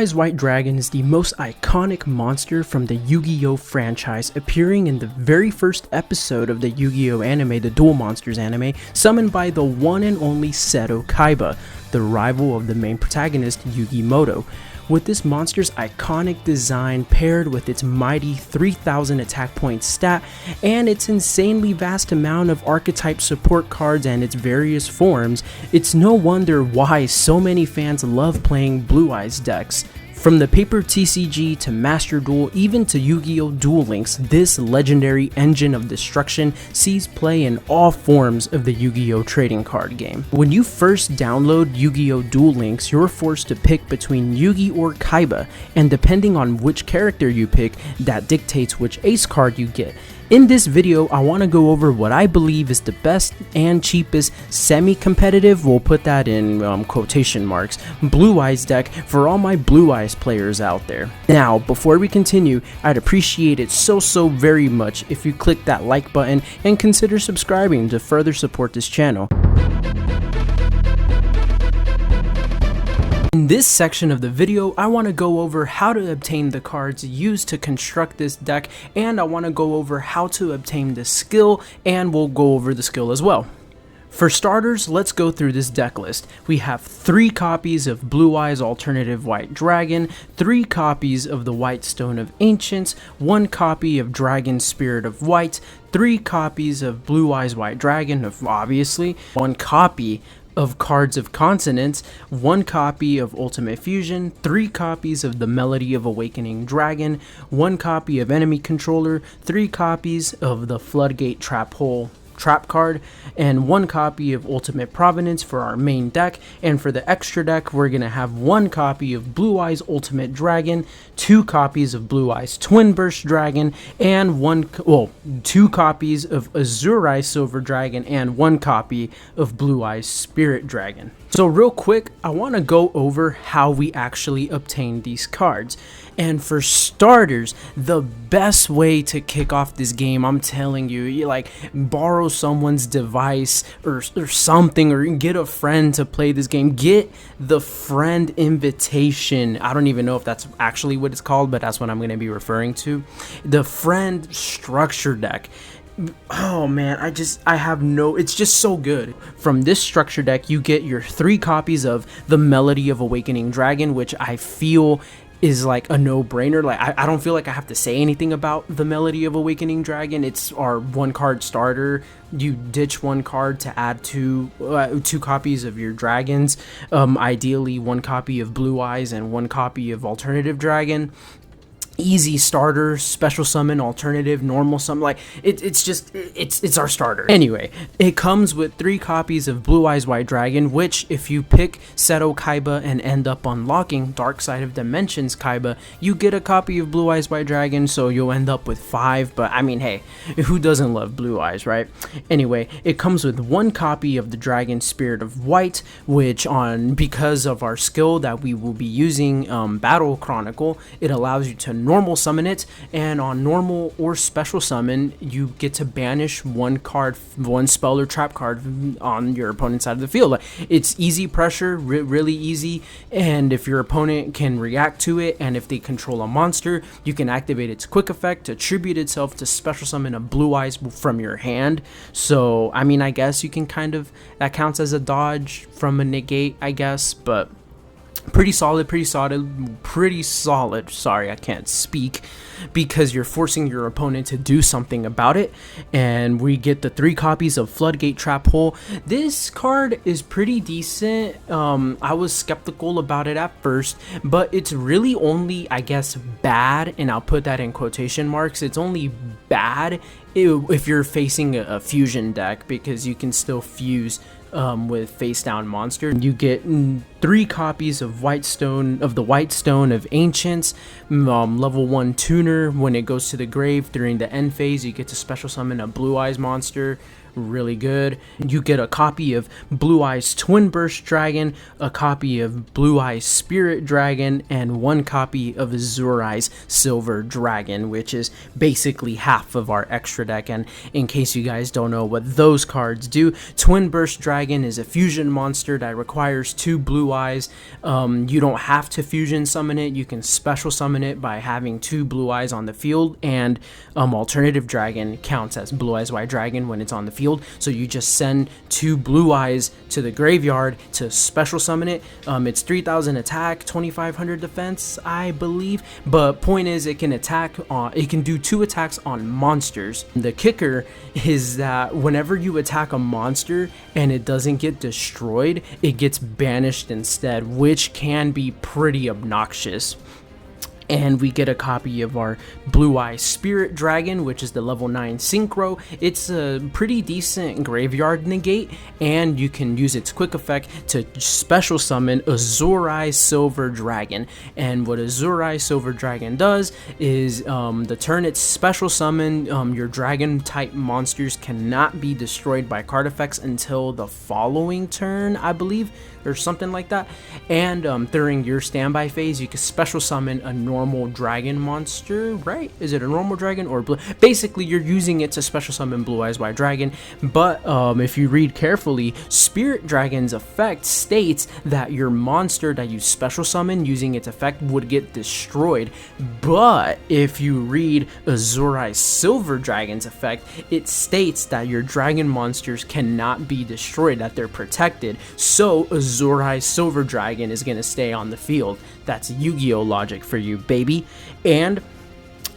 Blue-Eyes White Dragon is the most iconic monster from the Yu-Gi-Oh franchise, appearing in the very first episode of the Yu-Gi-Oh anime, the Duel Monsters anime, summoned by the one and only Seto Kaiba, the rival of the main protagonist Yugimoto. With this monster's iconic design paired with its mighty 3000 attack point stat and its insanely vast amount of archetype support cards and its various forms, it's no wonder why so many fans love playing Blue Eyes decks. From the paper TCG to Master Duel, even to Yu-Gi-Oh! Duel Links, this legendary engine of destruction sees play in all forms of the Yu-Gi-Oh! Trading card game. When you first download Yu-Gi-Oh! Duel Links, you're forced to pick between Yugi or Kaiba, and depending on which character you pick, that dictates which ace card you get. In this video, I want to go over what I believe is the best and cheapest semi-competitive, we'll put that in quotation marks, Blue Eyes deck for all my Blue Eyes players out there. Now, before we continue, I'd appreciate it so very much if you click that like button and consider subscribing to further support this channel. In this section of the video, I want to go over how to obtain the cards used to construct this deck, and I want to go over how to obtain the skill, and we'll go over the skill as well. For starters, let's go through this deck list. We have 3 copies of Blue Eyes Alternative White Dragon, 3 copies of the White Stone of Ancients, 1 copy of Dragon Spirit of White, 3 copies of Blue Eyes White Dragon, obviously, 1 copy of Cards of Consonance, 1 copy of Ultimate Fusion, 3 copies of the Melody of Awakening Dragon, 1 copy of Enemy Controller, 3 copies of the Floodgate Trap Hole Trap card, and 1 copy of Ultimate Provenance for our main deck. And for the extra deck, we're gonna have 1 copy of Blue Eyes Ultimate Dragon, 2 copies of Blue Eyes Twin Burst Dragon, and 2 copies of Azure Eyes Silver Dragon, and 1 copy of Blue Eyes Spirit Dragon. So real quick, I want to go over how we actually obtain these cards. And for starters, the best way to kick off this game, I'm telling you, borrow someone's device or something, or get a friend to play this game. Get the friend invitation. I don't even know if that's actually what it's called, but that's what I'm going to be referring to. The friend structure deck. Oh man, it's just so good. From this structure deck, you get your 3 copies of the Melody of Awakening Dragon, which I feel is like a no-brainer. I don't feel like I have to say anything about the Melody of Awakening Dragon. It's our 1 card starter. You ditch 1 card to add 2 copies of your dragons. Ideally 1 copy of Blue Eyes and 1 copy of Alternative Dragon. Easy starter, special summon, alternative, normal summon, it's our starter. Anyway, it comes with 3 copies of Blue Eyes White Dragon, which if you pick Seto Kaiba and end up unlocking Dark Side of Dimensions Kaiba, you get a copy of Blue Eyes White Dragon, so you'll end up with 5, but I mean, hey, who doesn't love Blue Eyes, right? Anyway, it comes with 1 copy of the Dragon Spirit of White, which because of our skill that we will be using, Battle Chronicle, it allows you to normal summon it, and on normal or special summon you get to banish 1 card, 1 spell or trap card on your opponent's side of the field. It's easy pressure, really easy, and if your opponent can react to it, and if they control a monster, you can activate its quick effect to attribute itself to special summon a Blue Eyes from your hand. So I mean, I guess you can that counts as a dodge from a negate, I guess, but pretty solid. Sorry, I can't speak, because you're forcing your opponent to do something about it. And we get the 3 copies of Floodgate Trap Hole. This card is pretty decent. I was skeptical about it at first, but it's really only, I guess, bad, and I'll put that in quotation marks. It's only bad if you're facing a fusion deck, because you can still fuse with face down monster. You get 3 copies of the White Stone of Ancients, level 1 tuner. When it goes to the grave during the end phase, you get to special summon a Blue Eyes monster, really good. You get a copy of Blue Eyes Twin Burst Dragon, a copy of Blue Eyes Spirit Dragon, and one copy of Azure Eyes Silver Dragon, which is basically half of our extra deck. And in case you guys don't know what those cards do, Twin Burst Dragon is a fusion monster that requires 2 blue eyes. You don't have to fusion summon it, you can special summon it by having 2 blue eyes on the field, and Alternative Dragon counts as Blue Eyes White Dragon when it's on the field, so you just send 2 blue eyes to the graveyard to special summon it. It's 3000 attack, 2500 defense, I believe, but point is it can attack it can do 2 attacks on monsters. The kicker is that whenever you attack a monster and it doesn't get destroyed, it gets banished instead, which can be pretty obnoxious. And we get a copy of our Blue Eye Spirit Dragon, which is the level 9 Synchro. It's a pretty decent graveyard negate, and you can use its quick effect to special summon Azure Eye Silver Dragon. And what Azure Eye Silver Dragon does is the turn it's special summon, your dragon type monsters cannot be destroyed by card effects until the following turn, I believe, or something like that. And during your standby phase, you can special summon a normal dragon monster, right? Is it a normal dragon or blue? Basically, you're using it to special summon Blue Eyes White Dragon. But if you read carefully, Spirit Dragon's effect states that your monster that you special summon using its effect would get destroyed. But if you read Azure Eye Silver Dragon's effect, it states that your dragon monsters cannot be destroyed, that they're protected. So Azure Eye Silver Dragon is going to stay on the field. That's Yu-Gi-Oh logic for you, baby. And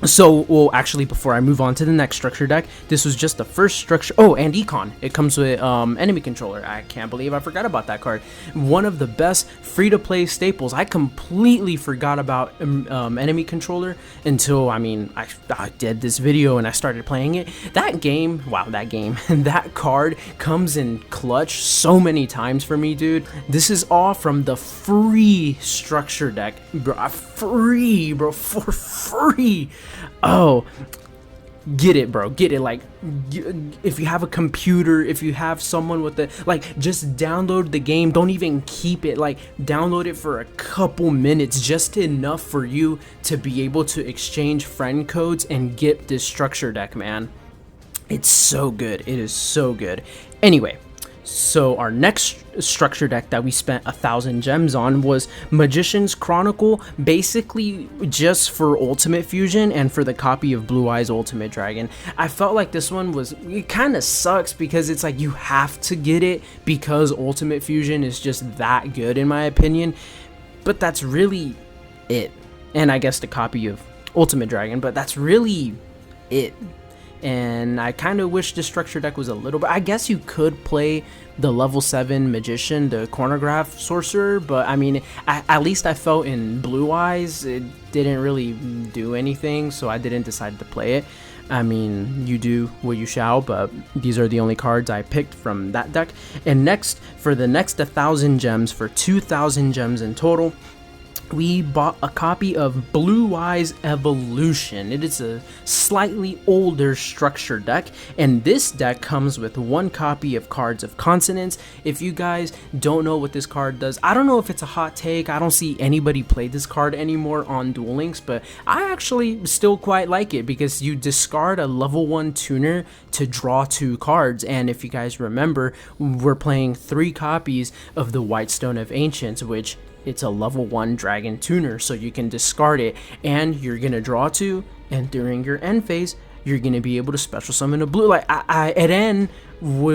so, well, actually, before I move on to the next structure deck, this was just the first structure. Oh, and Econ. It comes with enemy controller. I can't believe I forgot about that card. One of the best free-to-play staples. I completely forgot about enemy controller until, I did this video and I started playing it. That game, wow, that card comes in clutch so many times for me, dude. This is all from the free structure deck, bro. Free, bro, for free. Oh, get it, bro, get it. Like, if you have a computer, if you have someone with the, like, just download the game. Don't even keep it, like, download it for a couple minutes, just enough for you to be able to exchange friend codes and get this structure deck, man. It's so good. It is so good. Anyway, so our next structure deck that we spent 1,000 gems on was Magician's Chronicle, basically just for Ultimate Fusion and for the copy of Blue Eyes Ultimate Dragon. I felt like this one was, it kind of sucks because it's like you have to get it because Ultimate Fusion is just that good in my opinion, but that's really it. And I guess the copy of Ultimate Dragon, but that's really it. And I kind of wish the structure deck was a little bit, I guess you could play the level 7 Magician, the Chronograph Sorcerer, but I mean, at least I felt in Blue Eyes, it didn't really do anything, so I didn't decide to play it. I mean, you do what you shall, but these are the only cards I picked from that deck. And next, for the next 1,000 gems, for 2,000 gems in total, we bought a copy of Blue Eyes Evolution. It is a slightly older structure deck, and this deck comes with one copy of Cards of Consonance. If you guys don't know what this card does, I don't know if it's a hot take. I don't see anybody play this card anymore on Duel Links, but I actually still quite like it because you discard a level 1 tuner to draw 2 cards. And if you guys remember, we're playing 3 copies of the Whitestone of Ancients, which it's a level 1 dragon tuner, so you can discard it and you're gonna draw 2, and during your end phase you're gonna be able to special summon a blue. Like at end,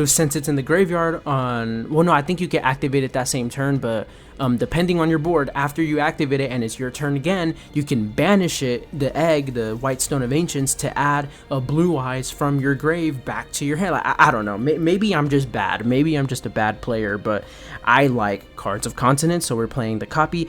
since it's in the graveyard on, well, no, I think you can activate it that same turn, but depending on your board, after you activate it and it's your turn again, you can banish it, the egg, the Whitestone of Ancients, to add a Blue Eyes from your grave back to your hand. Like, I don't know, maybe I'm just bad, maybe I'm just a bad player, but I like Cards of Consonance, so we're playing the copy.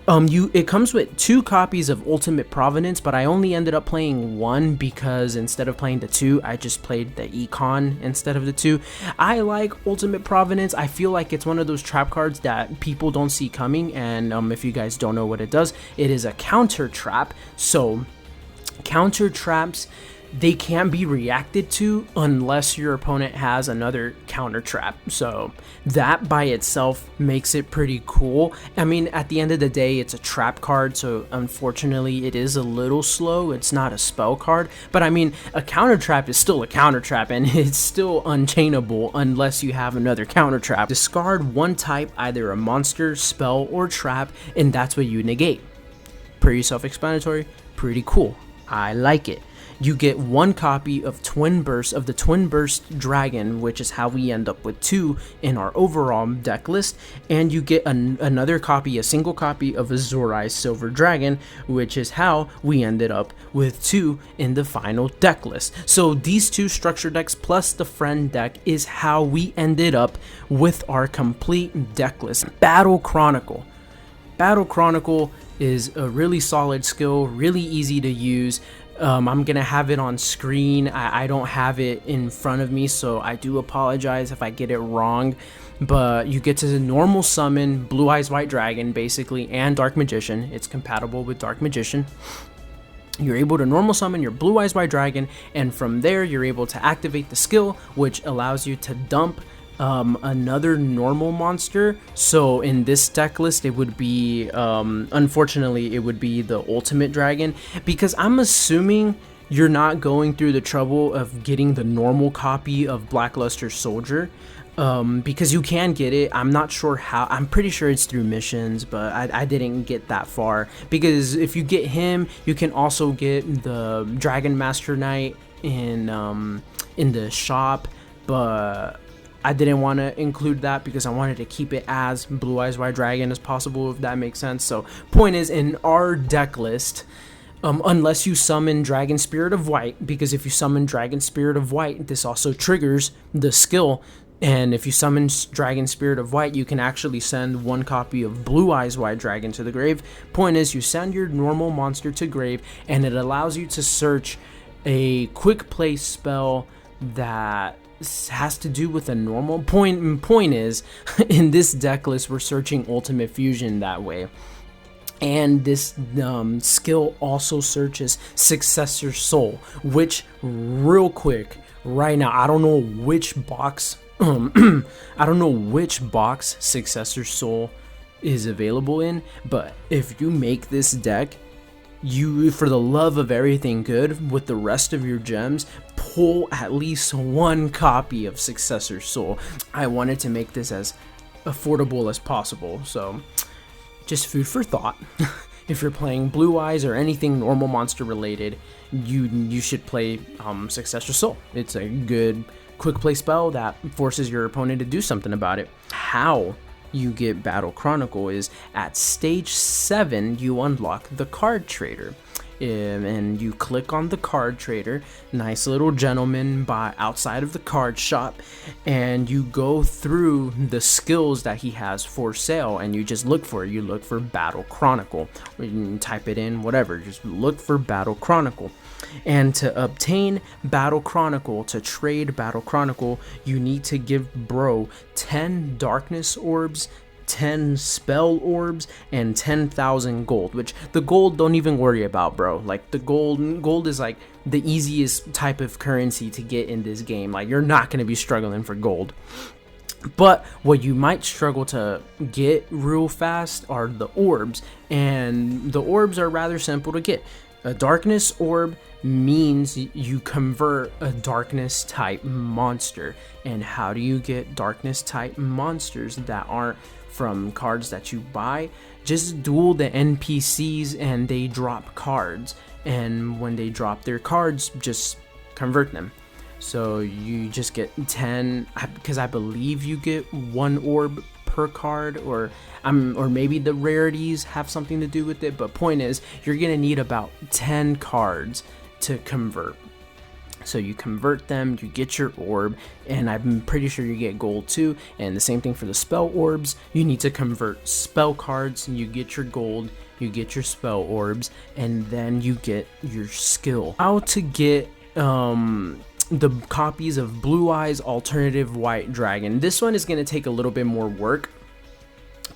It comes with 2 copies of Ultimate Provenance, but I only ended up playing 1 because instead of playing the 2, I just played the Econ instead of the 2. I like Ultimate Provenance. I feel like it's one of those trap cards that people don't see coming, and if you guys don't know what it does, it is a counter trap. So counter traps they can be reacted to unless your opponent has another counter trap. So that by itself makes it pretty cool. I mean, at the end of the day, it's a trap card, so unfortunately it is a little slow. It's not a spell card, but I mean, a counter trap is still a counter trap, and it's still unchainable unless you have another counter trap. Discard one type, either a monster, spell, or trap, and that's what you negate. Pretty self-explanatory, pretty cool. I like it. You get one copy of Twin Burst of the Twin Burst Dragon, which is how we end up with 2 in our overall deck list, and you get another copy, a single copy of Azori's Silver Dragon, which is how we ended up with 2 in the final deck list. So these 2 structure decks plus the friend deck is how we ended up with our complete deck list. Battle Chronicle. Battle Chronicle is a really solid skill, really easy to use. I'm gonna have it on screen. I don't have it in front of me, so I do apologize if I get it wrong. But you get to normal summon Blue Eyes White Dragon, basically, and Dark Magician. It's compatible with Dark Magician. You're able to normal summon your Blue Eyes White Dragon, and from there you're able to activate the skill, which allows you to dump another normal monster. So in this deck list it would be unfortunately it would be the Ultimate Dragon, because I'm assuming you're not going through the trouble of getting the normal copy of Blackluster Soldier, because you can get it. I'm not sure how. I'm pretty sure it's through missions, but I didn't get that far, because if you get him you can also get the Dragon Master Knight in the shop, but I didn't want to include that because I wanted to keep it as Blue Eyes White Dragon as possible, if that makes sense. So point is, in our deck list, unless you summon Dragon Spirit of White, because if you summon Dragon Spirit of White, this also triggers the skill, and if you summon Dragon Spirit of White, you can actually send one copy of Blue Eyes White Dragon to the grave. Point is, you send your normal monster to grave, and it allows you to search a quick play spell that has to do with a normal point is, in this deck list we're searching Ultimate Fusion that way, and this skill also searches Successor Soul, which, real quick right now, I don't know which box Successor Soul is available in, but if you make this deck, you, for the love of everything good, with the rest of your gems, pull at least one copy of Successor Soul. I wanted to make this as affordable as possible, so just food for thought. If you're playing Blue Eyes or anything normal monster related, you should play Successor Soul. It's a good quick play spell that forces your opponent to do something about it. How you get Battle Chronicle is at stage 7 you unlock the Card Trader, and you click on the Card Trader, nice little gentleman by outside of the card shop, and you go through the skills that he has for sale, and you just look for it. You look for Battle Chronicle, or you can type it in, whatever, just look for Battle Chronicle. And to obtain Battle Chronicle, to trade Battle Chronicle, you need to give bro 10 Darkness Orbs, 10 Spell Orbs, and 10,000 gold, which the gold don't even worry about, bro. Like, the gold is like the easiest type of currency to get in this game. Like, you're not going to be struggling for gold. But what you might struggle to get real fast are the orbs, and the orbs are rather simple to get. A Darkness Orb means you convert a Darkness type monster. And how do you get Darkness type monsters that aren't from cards that you buy? Just duel the NPCs and they drop cards, and when they drop their cards, just convert them. So you just get 10, because I believe you get 1 orb per card, or maybe the rarities have something to do with it, but point is, you're gonna need about 10 cards to convert. So you convert them, you get your orb, and I'm pretty sure you get gold too. And the same thing for the spell orbs. You need to convert spell cards, and you get your gold, you get your spell orbs, and then you get your skill. How to get the copies of Blue Eyes Alternative White Dragon. This one is going to take a little bit more work.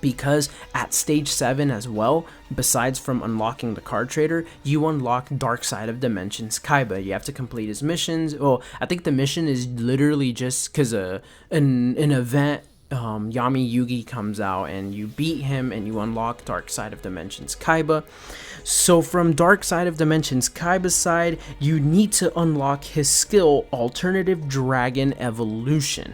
because at stage 7 as well, besides from unlocking the card trader, you unlock Dark Side of Dimensions Kaiba. You have to complete his missions. Well, I think the mission is literally just because an event, Yami Yugi comes out and you beat him and you unlock Dark Side of Dimensions Kaiba. So from Dark Side of Dimensions Kaiba's side, you need to unlock his skill Alternative Dragon Evolution,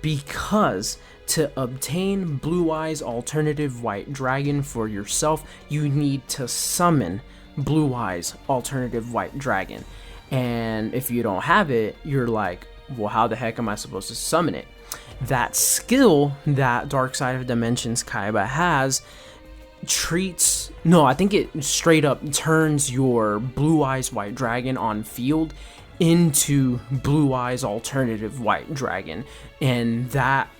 because to obtain Blue Eyes Alternative White Dragon for yourself, you need to summon Blue Eyes Alternative White Dragon. And if you don't have it, you're like, well, how the heck am I supposed to summon it? That skill that Dark Side of Dimensions Kaiba has I think it straight up turns your Blue Eyes White Dragon on field into Blue Eyes Alternative White Dragon, and that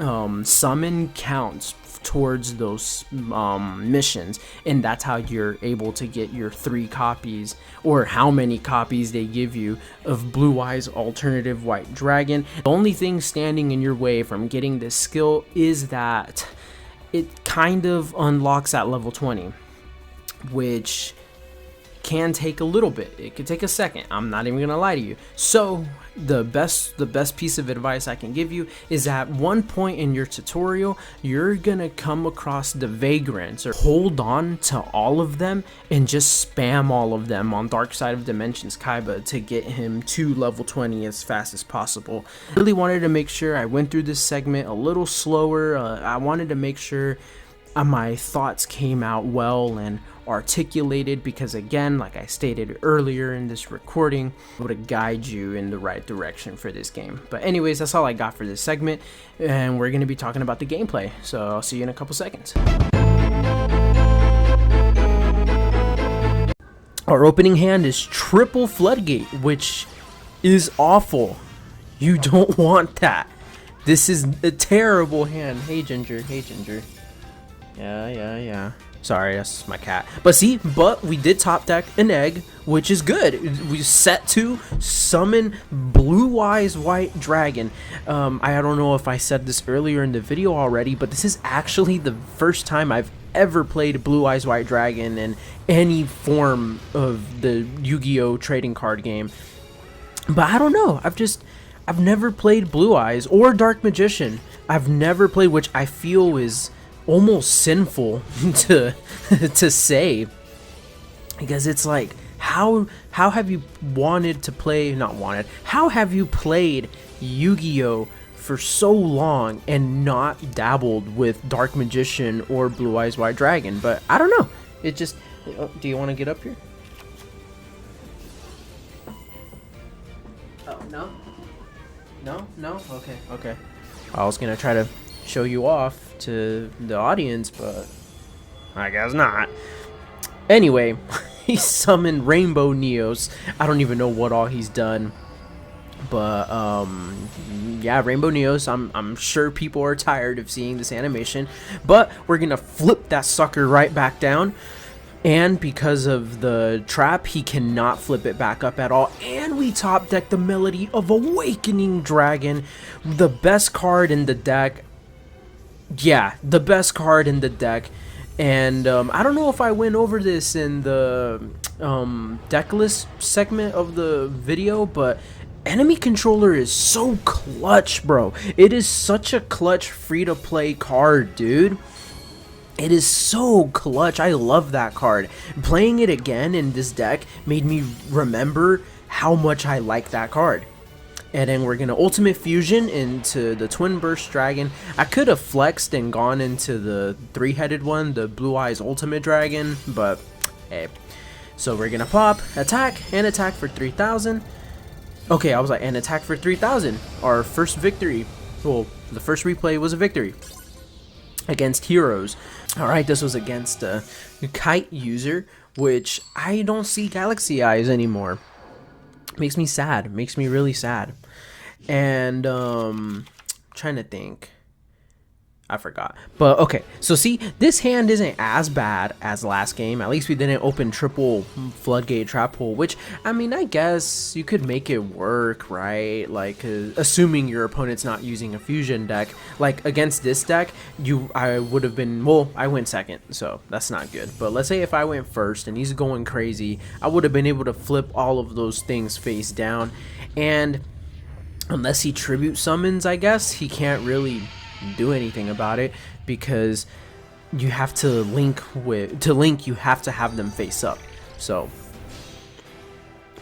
summon counts towards those missions, and that's how you're able to get your 3 copies, or how many copies they give you, of Blue Eyes Alternative White Dragon. The only thing standing in your way from getting this skill is that it kind of unlocks at level 20, which can take a little bit. It could take a second. I'm not even gonna lie to you. So the best piece of advice I can give you is at one point in your tutorial, you're gonna come across the vagrants, or hold on to all of them and just spam all of them on Dark Side of Dimensions Kaiba to get him to level 20 as fast as possible. I really wanted to make sure I went through this segment a little slower. I wanted to make sure my thoughts came out well and articulated, because again, like I stated earlier in this recording, I would guide you in the right direction for this game. But anyways, that's all I got for this segment, and we're going to be talking about the gameplay, so I'll see you in a couple seconds. Our opening hand is triple Floodgate, which is awful. You don't want that. This is a terrible hand. Hey Ginger, hey Ginger. Yeah. Sorry, that's my cat. But we did top deck an egg, which is good. We set to summon Blue Eyes White Dragon. I don't know if I said this earlier in the video already, but this is actually the first time I've ever played Blue Eyes White Dragon in any form of the Yu-Gi-Oh trading card game. But I don't know. I've never played Blue Eyes or Dark Magician. I've never played, which I feel is almost sinful to say, because it's like, how have you how have you played Yu-Gi-Oh for so long and not dabbled with Dark Magician or Blue Eyes White Dragon? But I don't know, it just, do you want to get up here? Oh, no, okay. I was gonna try to show you off to the audience, but I guess not. Anyway, he summoned Rainbow Neos. I don't even know what all he's done, but yeah, Rainbow Neos. I'm sure people are tired of seeing this animation, but we're gonna flip that sucker right back down. And because of the trap, he cannot flip it back up at all. And we top deck the Melody of Awakening Dragon, the best card in the deck. Yeah, the best card in the deck. And I don't know if I went over this in the deck list segment of the video, but enemy controller is so clutch, bro. It is such a clutch free-to-play card, dude. It is so clutch. I love that card. Playing it again in this deck made me remember how much I like that card. And then we're going to Ultimate Fusion into the Twin Burst Dragon. I could have flexed and gone into the 3-headed one, the Blue Eyes Ultimate Dragon, but hey. So we're going to pop, attack, and attack for 3,000. Okay, I was like, and attack for 3,000. Our first victory. Well, the first replay was a victory against Heroes. Alright, this was against a Kite user, which I don't see Galaxy Eyes anymore. Makes me sad. Makes me really sad. And trying to think. I forgot. But okay, so see, this hand isn't as bad as last game. At least we didn't open triple floodgate trap hole, which, I mean, I guess you could make it work, right? Like, assuming your opponent's not using a fusion deck. Like, against this deck, I would have been, well, I went second, so that's not good. But let's say if I went first and he's going crazy, I would have been able to flip all of those things face down. And unless he tribute summons, I guess, he can't really do anything about it, because you have to link you have to have them face up. So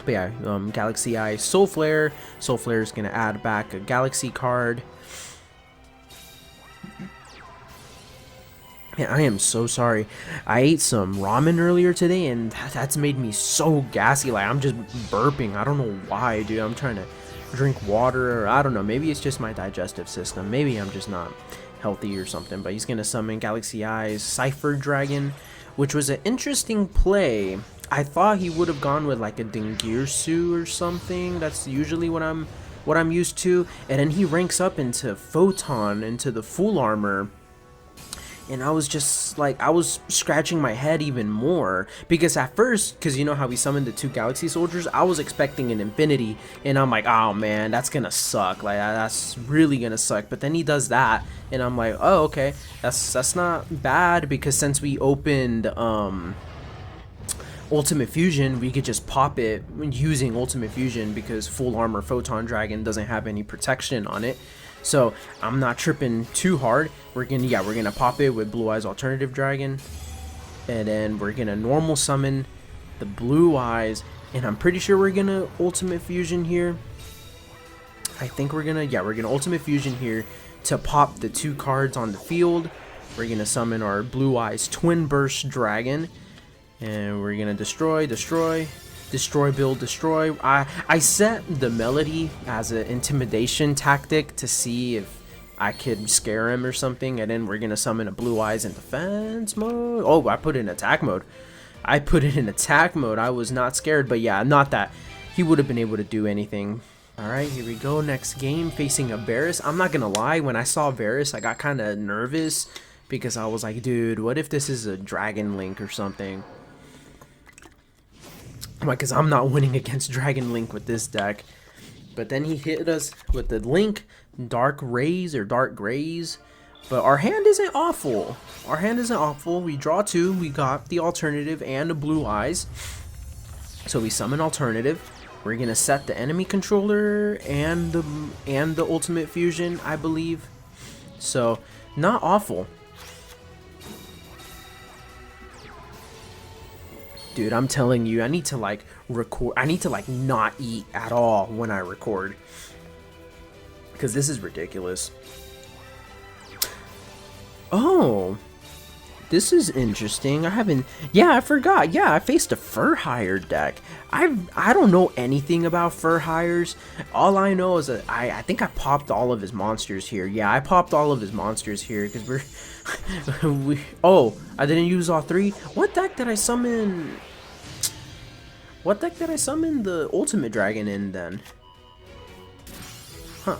but yeah, Galaxy Eye, Soul Flare is gonna add back a Galaxy card. Man, I am so sorry. I ate some ramen earlier today and that's made me so gassy. Like, I'm just burping. I don't know why, dude. I'm trying to drink water, or I don't know, maybe it's just my digestive system, maybe I'm just not healthy or something. But he's gonna summon Galaxy Eyes Cypher Dragon, which was an interesting play. I thought he would have gone with like a Dingirsu or something. That's usually what I'm used to. And then he ranks up into Photon, into the full armor. And I was just like, I was scratching my head even more, because at first, because you know how we summoned the 2 Galaxy Soldiers, I was expecting an Infinity, and I'm like, oh man, that's gonna suck, like that's really gonna suck. But then he does that, and I'm like, oh okay, that's not bad, because since we opened Ultimate Fusion, we could just pop it using Ultimate Fusion, because full armor Photon Dragon doesn't have any protection on it. So I'm not tripping too hard. We're gonna pop it with Blue Eyes Alternative Dragon, and then we're gonna normal summon the Blue Eyes, and I'm pretty sure we're gonna Ultimate Fusion here. I think we're gonna Ultimate Fusion here to pop the 2 cards on the field. We're gonna summon our Blue Eyes Twin Burst Dragon, and we're gonna destroy, build, destroy. I set the Melody as an intimidation tactic to see if I could scare him or something, and then we're gonna summon a Blue Eyes in defense mode. Oh, I put it in attack mode. I was not scared, but yeah, not that he would have been able to do anything. Alright, here we go. Next game, facing a Varus. I'm not gonna lie, when I saw Varus, I got kind of nervous, because I was like, dude, what if this is a Dragon Link or something? Because I'm not winning against Dragon Link with this deck. But then he hit us with the Link, Dark Rays or Dark Grays. But our hand isn't awful. We draw 2. We got the alternative and the Blue Eyes. So we summon alternative. We're gonna set the enemy controller and the Ultimate Fusion, I believe. So not awful. Dude, I'm telling you, I need to like record. I need to like not eat at all when I record, because this is ridiculous. Oh, this is interesting. I forgot. Yeah, I faced a Fur Hire deck. I don't know anything about Fur Hires. All I know is that I think I popped all of his monsters here. Yeah, I popped all of his monsters here, because oh, I didn't use all 3. What deck did I summon? What deck did I summon the Ultimate Dragon in then? Huh.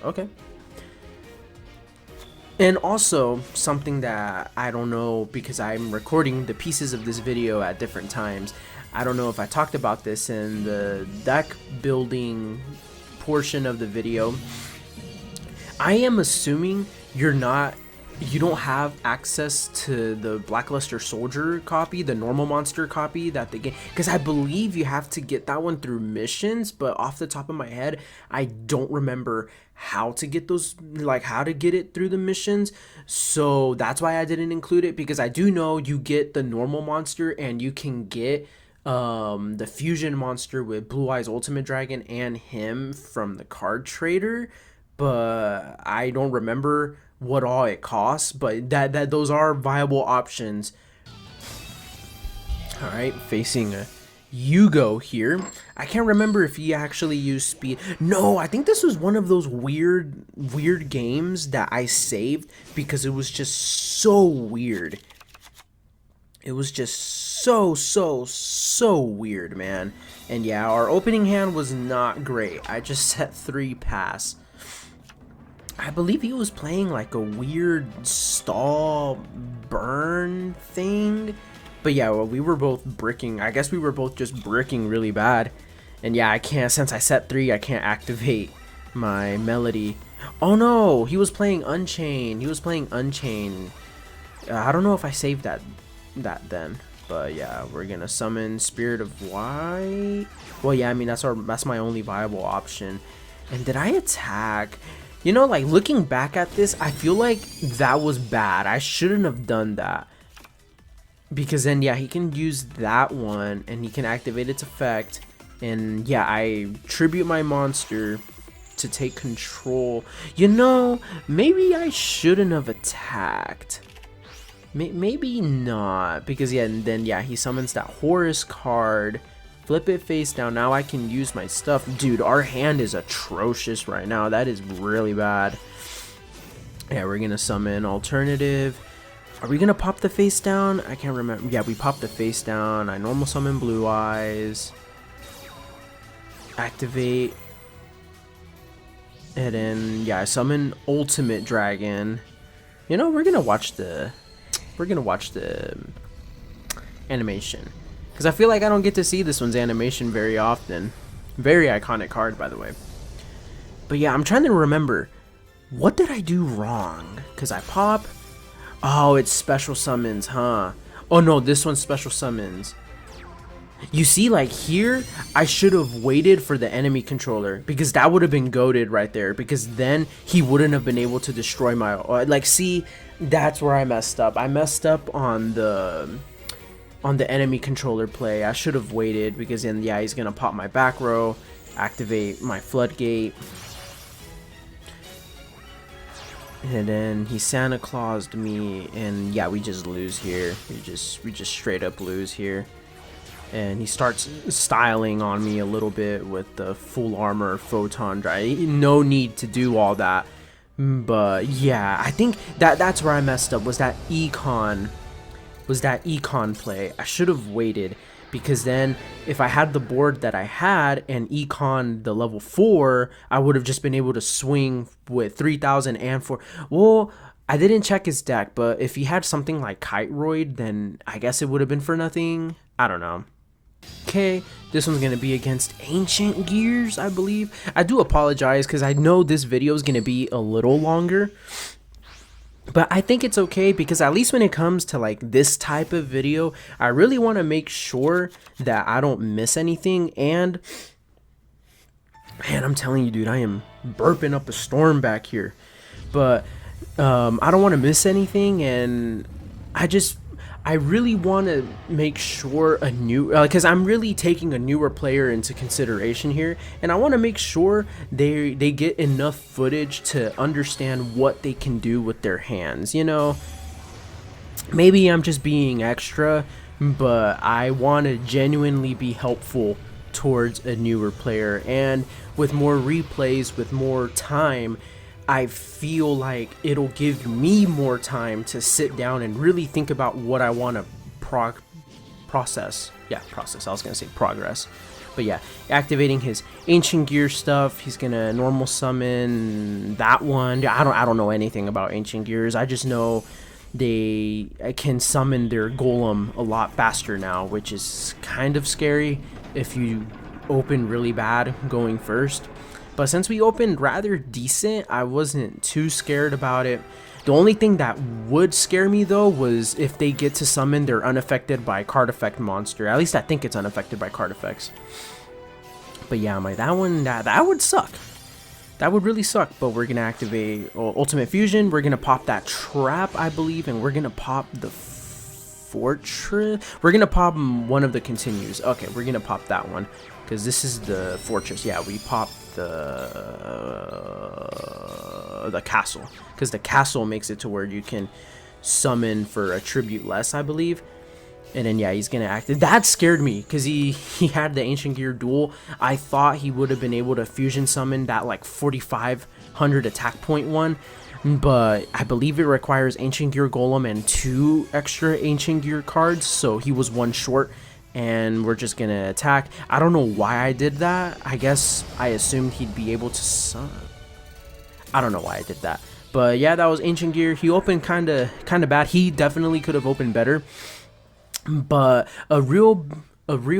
Okay. And also, something that I don't know, because I'm recording the pieces of this video at different times. I don't know if I talked about this in the deck building portion of the video. I am assuming you don't have access to the Blackluster Soldier copy, the normal monster copy that the game, because I believe you have to get that one through missions, but off the top of my head, I don't remember how to get those, like how to get it through the missions. So that's why I didn't include it, because I do know you get the normal monster and you can get the fusion monster with Blue Eyes Ultimate Dragon and him from the card trader, but I don't remember what all it costs, but that those are viable options. All right, facing a Yugioh here. I can't remember if he actually used speed. No, I think this was one of those weird games that I saved because it was just so weird. It was just so weird, man. And yeah, our opening hand was not great. I just set 3 pass. I believe he was playing like a weird stall burn thing. But yeah, well, we were both bricking. I guess we were both just bricking really bad. And yeah, I can't, since I set 3, I can't activate my melody. Oh no, he was playing Unchained. He was playing Unchained. I don't know if I saved that then. But yeah, we're gonna summon Spirit of White. Well, yeah, I mean that's my only viable option. And did I attack? You know, like looking back at this, I feel like that was bad. I shouldn't have done that. Because then yeah, he can use that one and he can activate its effect. And yeah, I tribute my monster to take control. You know, maybe I shouldn't have attacked. Maybe not, because yeah, and then yeah, he summons that Horus card, flip it face down. Now I can use my stuff. Dude, our hand is atrocious right now. That is really bad. Yeah, we're gonna summon alternative. Are we gonna pop the face down? I can't remember. Yeah, we popped the face down. I normal summon Blue Eyes, activate, and then yeah, I summon Ultimate Dragon. You know, we're gonna watch the animation, because I feel like I don't get to see this one's animation very often. Very iconic card, by the way. But yeah, I'm trying to remember, what did I do wrong? Because I pop. Oh, it's special summons, huh? Oh no, this one's special summons. You see, like here, I should have waited for the enemy controller, because that would have been goated right there, because then he wouldn't have been able to destroy my, like, see, that's where I messed up. I messed up on the enemy controller play. I should have waited, because then yeah, he's gonna pop my back row, activate my floodgate, and then he Santa Claused me, and yeah, we just lose here. We just straight up lose here. And he starts styling on me a little bit with the full armor photon drive. No need to do all that. But yeah, I think that's where I messed up, was that econ play. I should have waited, because then if I had the board that I had and econ the level 4, I would have just been able to swing with 3000 and 4. Well, I didn't check his deck, but if he had something like Kiteroid, then I guess it would have been for nothing. I don't know. Okay, this one's gonna be against Ancient Gears, I believe. I do apologize, because I know this video is gonna be a little longer, but I think it's okay, because at least when it comes to like this type of video, I really want to make sure that I don't miss anything. And man, I'm telling you, dude, I am burping up a storm back here, but I don't want to miss anything. And I really want to make sure because I'm really taking a newer player into consideration here, and I want to make sure they get enough footage to understand what they can do with their hands. You know, maybe I'm just being extra, but I want to genuinely be helpful towards a newer player, and with more replays, with more time, I feel like it'll give me more time to sit down and really think about what I want to process. Yeah, process. I was going to say progress. But yeah, activating his Ancient Gear stuff. He's going to normal summon that one. I don't know anything about Ancient Gears. I just know they can summon their golem a lot faster now, which is kind of scary if you open really bad going first. But since we opened rather decent, I wasn't too scared about it. The only thing that would scare me though was if they get to summon their unaffected by card effect monster. At least I think it's unaffected by card effects. But yeah, that would suck. That would really suck. But we're gonna activate Ultimate Fusion. We're gonna pop that trap, I believe, and we're gonna pop the fortress. We're gonna pop one of the continues. Okay, we're gonna pop that one, because this is the fortress. Yeah, we popped the castle, because the castle makes it to where you can summon for a tribute less, I believe. And then yeah, he's gonna activate. That scared me, because he had the Yugioh Duel. I thought he would have been able to fusion summon that like 4500 attack point one, but I believe it requires Ancient Gear Golem and 2 extra Ancient Gear cards, so he was 1 short. And we're just gonna attack. I don't know why I did that. I guess I assumed he'd be able to summon. I don't know why I did that. But yeah, that was Ancient Gear. He opened kind of bad. He definitely could have opened better. But a real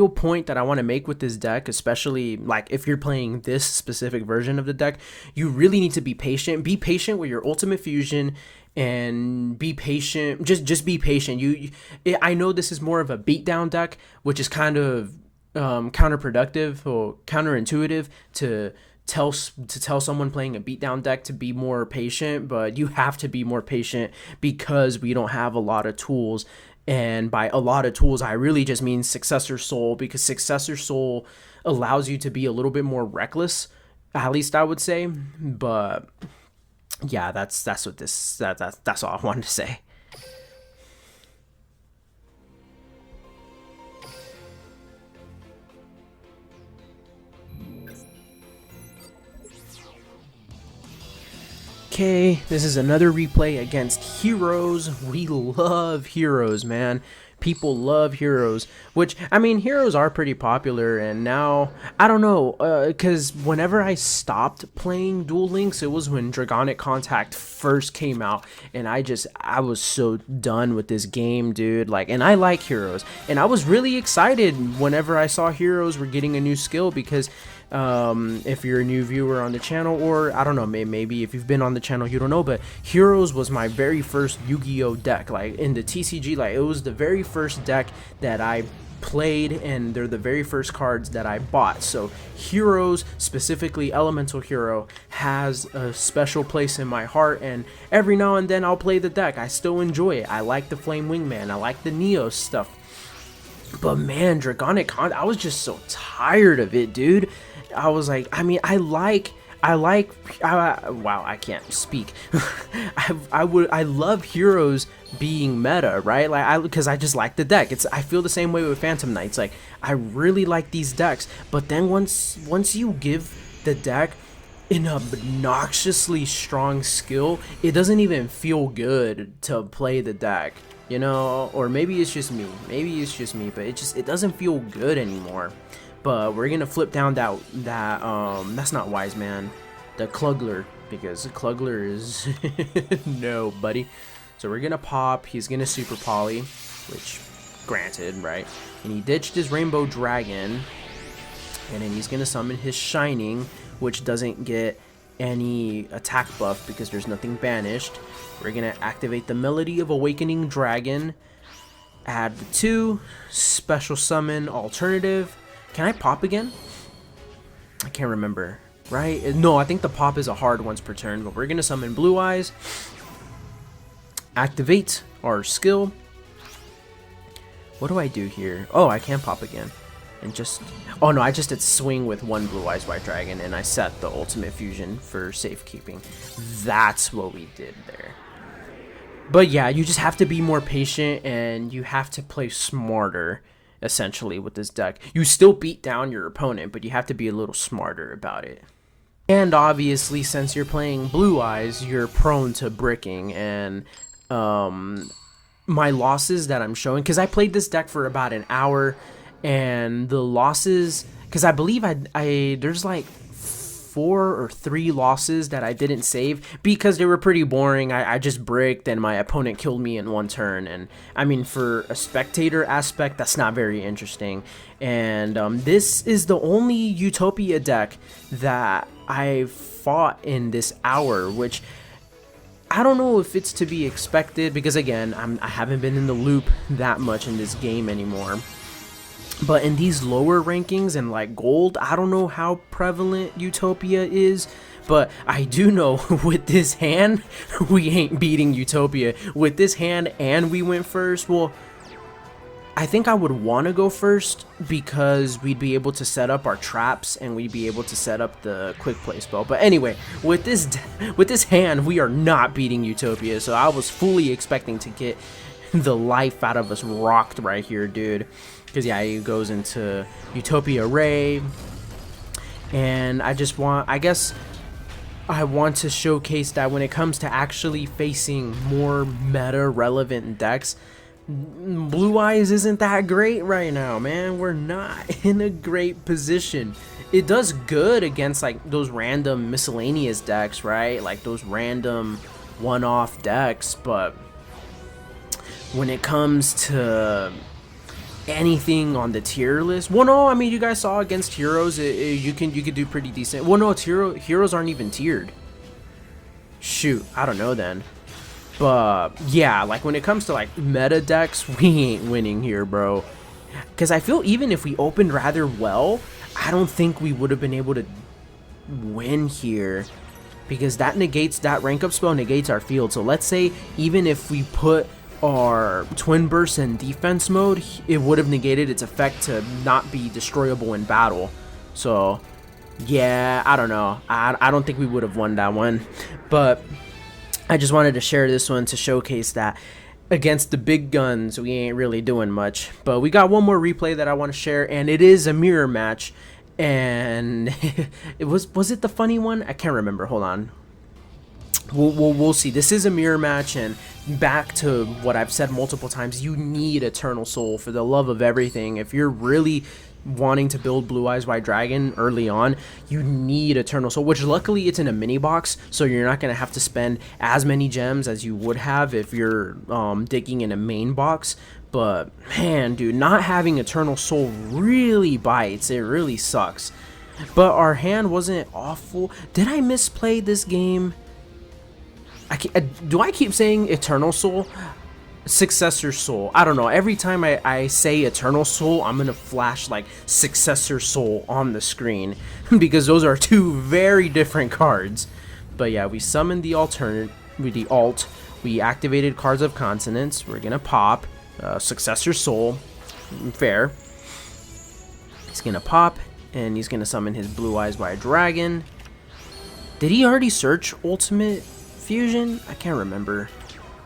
point that I want to make with this deck, especially like if you're playing this specific version of the deck, you really need to be patient. Be patient with your Ultimate Fusion, and be patient. Just be patient. I know this is more of a beatdown deck, which is kind of counterproductive or counterintuitive to tell someone playing a beatdown deck to be more patient, but you have to be more patient because we don't have a lot of tools. And by a lot of tools, I really just mean Successor Soul, because Successor Soul allows you to be a little bit more reckless, at least I would say. But yeah, that's all I wanted to say. Okay, this is another replay against Heroes. We love Heroes, man. People love Heroes, which, I mean, Heroes are pretty popular, and now, I don't know, because whenever I stopped playing Duel Links, it was when Dragonic Contact first came out, and I was so done with this game, dude, like, and I like Heroes, and I was really excited whenever I saw Heroes were getting a new skill, because if you're a new viewer on the channel, or I don't know, maybe if you've been on the channel you don't know, but Heroes was my very first Yu-Gi-Oh deck, like in the TCG. Like, it was the very first deck that I played, and they're the very first cards that I bought. So Heroes, specifically Elemental Hero, has a special place in my heart, and every now and then I'll play the deck. I still enjoy it. I like the Flame Wingman, I like the Neo stuff. But man, Dragonic Contact, I was just so tired of it, dude. I was like, I mean, wow, I can't speak. I love Heroes being meta, right? Like, because I just like the deck. I feel the same way with Phantom Knights. Like, I really like these decks, but then once you give the deck an obnoxiously strong skill, it doesn't even feel good to play the deck, you know? Or maybe it's just me, but it doesn't feel good anymore. But we're gonna flip down that's not Wise Man, the Klugler, because the Klugler is no, buddy. So we're gonna pop. He's gonna Super Poly, which granted, right? And he ditched his Rainbow Dragon, and then he's gonna summon his Shining, which doesn't get any attack buff because there's nothing banished. We're gonna activate the Melody of Awakening Dragon, add the 2, special summon alternative. Can I pop again? I can't remember, right? No, I think the pop is a hard once per turn, but we're gonna summon Blue Eyes, activate our skill. What do I do here? Oh, I can pop again. And just, oh no, I just did swing with 1 Blue Eyes White Dragon, and I set the Ultimate Fusion for safekeeping. That's what we did there. But yeah, you just have to be more patient, and you have to play smarter, essentially, with this deck. You still beat down your opponent, but you have to be a little smarter about it. And obviously, since you're playing Blue Eyes, you're prone to bricking, and my losses that I'm showing, because I played this deck for about an hour, and the losses, because I believe there's like 4 or 3 losses that I didn't save because they were pretty boring. I just bricked and my opponent killed me in 1 turn, and I mean, for a spectator aspect, that's not very interesting. And this is the only Utopia deck that I fought in this hour, which I don't know if it's to be expected, because again, I haven't been in the loop that much in this game anymore. But in these lower rankings and like gold, I don't know how prevalent Utopia is, but I do know with this hand, we ain't beating Utopia. With this hand, and we went first, well, I think I would want to go first because we'd be able to set up our traps and we'd be able to set up the quick play spell. But anyway, with this hand, we are not beating Utopia, so I was fully expecting to get the life out of us rocked right here, dude. Because yeah, he goes into Utopia Ray, and I guess I want to showcase that when it comes to actually facing more meta relevant decks, Blue Eyes isn't that great right now, man. We're not in a great position. It does good against like those random miscellaneous decks, right? Like those random one-off decks, but when it comes to anything on the tier list, well, no, I mean, you guys saw against heroes, you could do pretty decent. Well, no, heroes aren't even tiered. Shoot, I don't know then. But yeah, like when it comes to like meta decks, we ain't winning here, bro. Because I feel even if we opened rather well, I don't think we would have been able to win here. Because that negates, that rank up spell negates our field. So let's say even if we put our Twin Burst in defense mode, it would have negated its effect to not be destroyable in battle. So yeah, I don't know. I don't think we would have won that one. But I just wanted to share this one to showcase that against the big guns, we ain't really doing much. But we got one more replay that I want to share, and it is a mirror match. And it was it the funny one? I can't remember. Hold on. We'll see. This is a mirror match, and back to what I've said multiple times, you need Eternal Soul for the love of everything. If you're really wanting to build Blue Eyes White Dragon early on, you need Eternal Soul, which luckily it's in a mini box, so you're not going to have to spend as many gems as you would have if you're digging in a main box. But man, dude, not having Eternal Soul really bites. It really sucks. But our hand wasn't awful. Did I misplay this game? Do I keep saying Eternal Soul? Successor Soul. I don't know. Every time I say Eternal Soul, I'm going to flash like Successor Soul on the screen. Because those are two very different cards. But yeah, we summoned the alternate with the alt. We activated Cards of Consonance. We're going to pop Successor Soul. Fair. He's going to pop. And he's going to summon his Blue Eyes White Dragon. Did he already search Ultimate Fusion? I can't remember.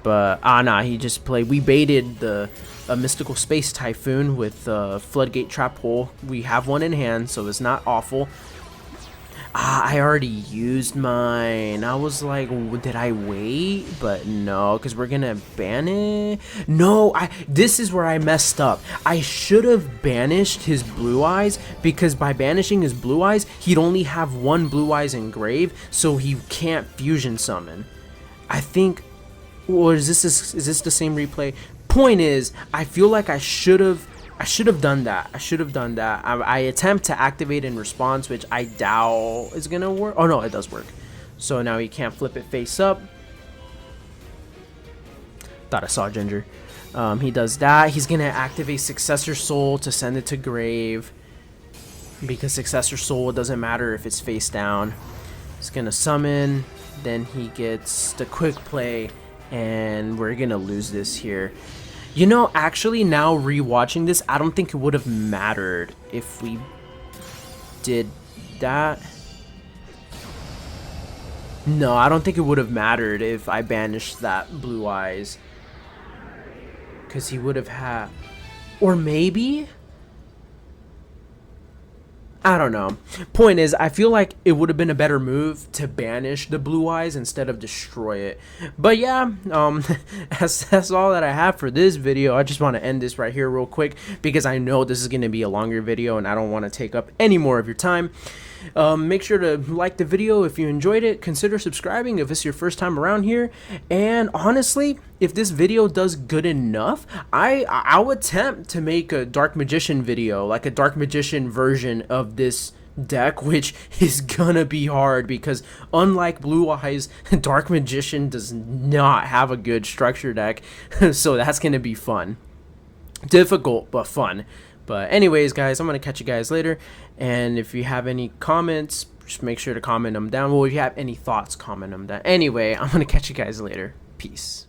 But, nah, he just played. We baited the Mystical Space Typhoon with Floodgate Trap Hole. We have one in hand, so it's not awful. I already used mine. I was like, did I wait? But no, because we're going to ban it. No, this is where I messed up. I should have banished his Blue Eyes, because by banishing his Blue Eyes, he'd only have one Blue Eyes engraved, so he can't fusion summon. I think... Or is this the same replay? Point is, I feel like I should have done that. I attempt to activate in response, which I doubt is gonna work. Oh no, it does work. So now he can't flip it face up. Thought I saw Ginger. He does that. He's gonna activate Successor Soul to send it to grave, because Successor Soul doesn't matter if it's face down. He's gonna summon. Then he gets the quick play. And we're gonna lose this here. You know, actually, now rewatching this, I don't think it would have mattered if we did that. No, I don't think it would have mattered if I banished that Blue Eyes, because he would have had... Or maybe... I don't know. Point is, I feel like it would have been a better move to banish the Blue Eyes instead of destroy it. But yeah, that's all that I have for this video. I just want to end this right here real quick, because I know this is going to be a longer video and I don't want to take up any more of your time. Make sure to like the video if you enjoyed it. Consider subscribing if it's your first time around here. And honestly, if this video does good enough, I'll attempt to make a Dark Magician video, like a Dark Magician version of this deck, which is gonna be hard, because unlike Blue Eyes, Dark Magician does not have a good structure deck. So that's gonna be fun. Difficult, but fun. But anyways, guys, I'm going to catch you guys later. And if you have any comments, just make sure to comment them down. Well, if you have any thoughts, comment them down. Anyway, I'm going to catch you guys later. Peace.